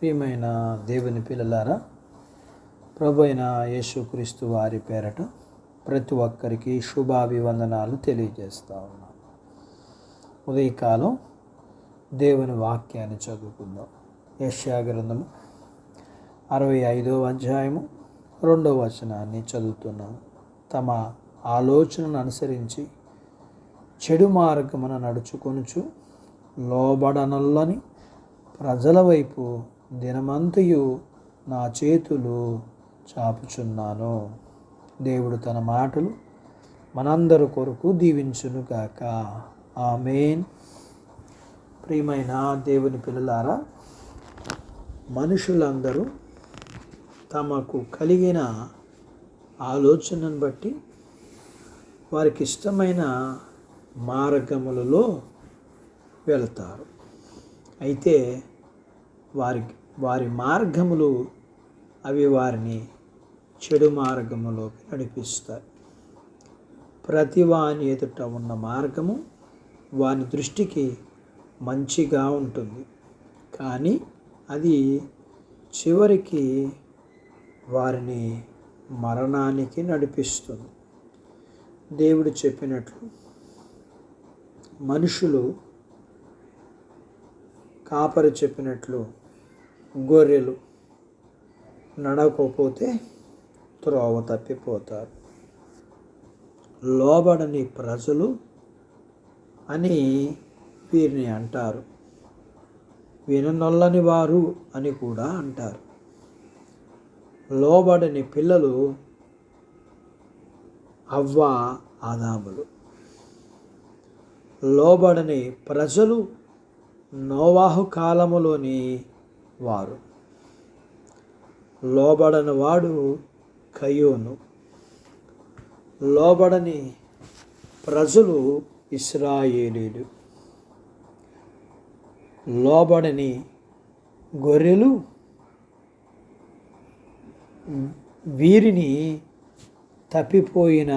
ప్రియమైన దేవుని పిల్లలారా, ప్రభు అయిన యేసుక్రీస్తు వారి పేరట ప్రతి ఒక్కరికి శుభాభివందనాలు తెలియజేస్తా ఉన్నాను. ఉదయకాలం దేవుని వాక్యాన్ని చదువుకుందాం. యెషయా గ్రంథము 65వ అధ్యాయము 2వ వచనాన్ని చదువుతున్నాను. తమ ఆలోచనను అనుసరించి చెడు మార్గమున నడుచుకొనుచు లోబడనొల్లని ప్రజల వైపు దినమంతయు నా చేతులు చాపుచున్నాను. దేవుడు తన మాటలు మనందరి కొరకు దీవించునుగాక. ఆమేన్. ప్రియమైన దేవుని పిల్లలారా, మనుషులందరూ తమకు కలిగిన ఆలోచనను బట్టి వారికి ఇష్టమైన మార్గములలో వెళతారు. అయితే వారి మార్గములు అవి వారిని చెడు మార్గములోకి నడిపిస్తాయి. ప్రతి వాని ఎదుట ఉన్న మార్గము వాని దృష్టికి మంచిగా ఉంటుంది, కానీ అది చివరికి వారిని మరణానికి నడిపిస్తుంది. దేవుడు చెప్పినట్లు మనుషులు కాపరి చెప్పినట్లు గొర్రెలు నడవకపోతే త్రోవ తప్పిపోతారు. లోబడని ప్రజలు అని వీరిని అంటారు. విననొల్లని వారు అని కూడా అంటారు. లోబడని పిల్లలు అవ్వ ఆదాములు. లోబడని ప్రజలు నోవాహు కాలములోని వారు. లోబడని వాడు కయోను. లోబడని ప్రజలు ఇశ్రాయేలీలు. లోబడని గొర్రెలు వీరిని తప్పిపోయిన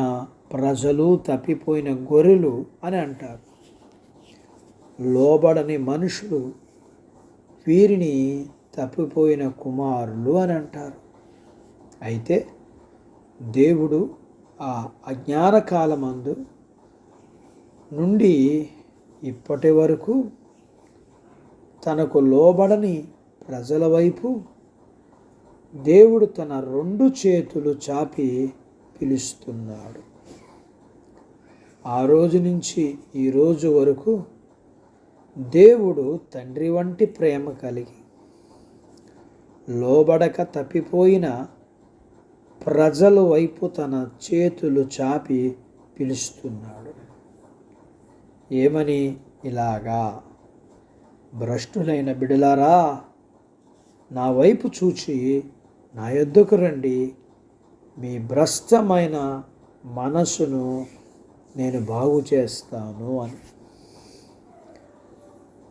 ప్రజలు, తప్పిపోయిన గొర్రెలు అని అంటారు. లోబడని మనుషులు వీరిని తప్పిపోయిన కుమారులు అని అంటారు. అయితే దేవుడు ఆ అజ్ఞాన కాలమందు నుండి ఇప్పటి వరకు తనకు లోబడని ప్రజల వైపు దేవుడు తన 2 చేతులు చాపి పిలుస్తున్నాడు. ఆ రోజు నుంచి ఈ రోజు వరకు దేవుడు తండ్రి వంటి ప్రేమ కలిగి లోబడక తప్పిపోయిన ప్రజల వైపు తన చేతులు చాపి పిలుస్తున్నాడు. ఏమని? ఇలాగా, భ్రష్టులైన బిడలారా, నా వైపు చూచి నా యొద్దకు రండి, మీ భ్రష్టమైన మనసును నేను బాగు చేస్తాను అని.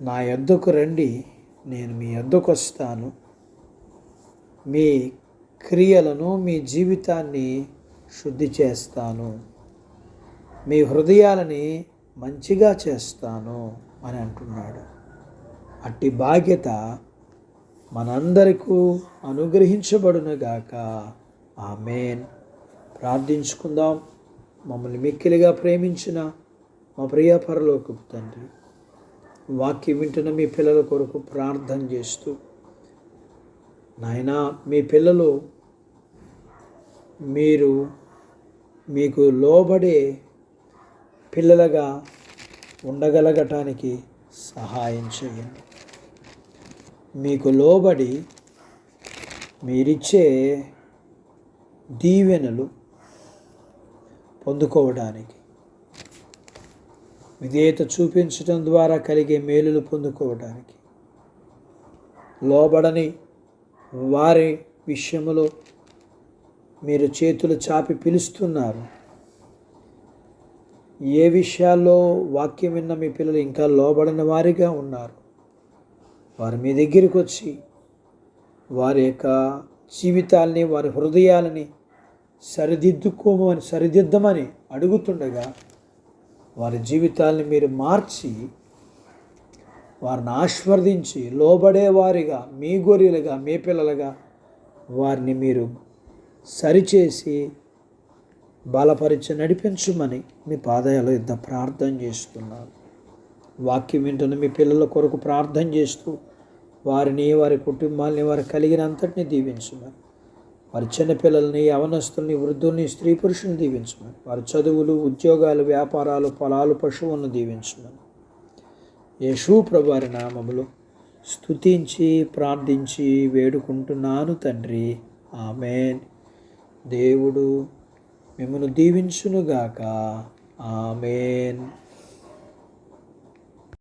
నా యొద్దకు రండి, నేను మీ యొద్దకు వస్తాను, మీ క్రియలను, మీ జీవితాన్ని శుద్ధి చేస్తాను, మీ హృదయాలని మంచిగా చేస్తాను అని అంటున్నాడు. అట్టి బాధ్యత మనందరికీ అనుగ్రహించబడునుగాక. ఆమేన్. ప్రార్థించుకుందాం. మమ్మల్ని మిక్కిలిగా ప్రేమించిన మా ప్రియ పరలోకపు తండ్రి, వాక్యం వింటున్న మీ పిల్లల కొరకు ప్రార్థన చేస్తూ, నాయనా, మీ పిల్లలు మీకు లోబడే పిల్లలుగా ఉండగలగటానికి సహాయం చేయండి. మీకు లోబడి మీరిచ్చే దీవెనలు పొందుకోవడానికి, విధేయత చూపించడం ద్వారా కలిగే మేలులు పొందుకోవడానికి, లోబడని వారి విషయంలో మీరు చేతులు చాపి పిలుస్తున్నారు. ఏ విషయాల్లో వాక్యం విన్న మీ పిల్లలు ఇంకా లోబడని వారిగా ఉన్నారు, వారు మీ దగ్గరికి వచ్చి వారి యొక్క జీవితాల్ని, వారి హృదయాలని సరిదిద్దమని అడుగుతుండగా వారి జీవితాల్ని మీరు మార్చి వారిని ఆశీర్వదించి లోబడేవారిగా, మీ గొర్రెలుగా, మీ పిల్లలుగా వారిని మీరు సరిచేసి బలపరిచి నడిపించమని మీ పాదాల యొద్ద ప్రార్థన చేస్తున్నాను. వాక్యం వింటున్న మీ పిల్లల కొరకు ప్రార్థన చేస్తూ వారిని, వారి కుటుంబాలని, వారి కలిగినంతటిని దీవించమని, వారి చిన్నపిల్లల్ని, యవనస్తుల్ని, వృద్ధుల్ని, స్త్రీ పురుషుల్ని దీవించమని, వారి చదువులు, ఉద్యోగాలు, వ్యాపారాలు, పొలాలు, పశువులను దీవించమని యేసు ప్రభువారి నామములో స్తుతించి ప్రార్థించి వేడుకుంటున్నాను తండ్రి. ఆమేన్. దేవుడు మిమ్మల్ని దీవించునుగాక. ఆమేన్.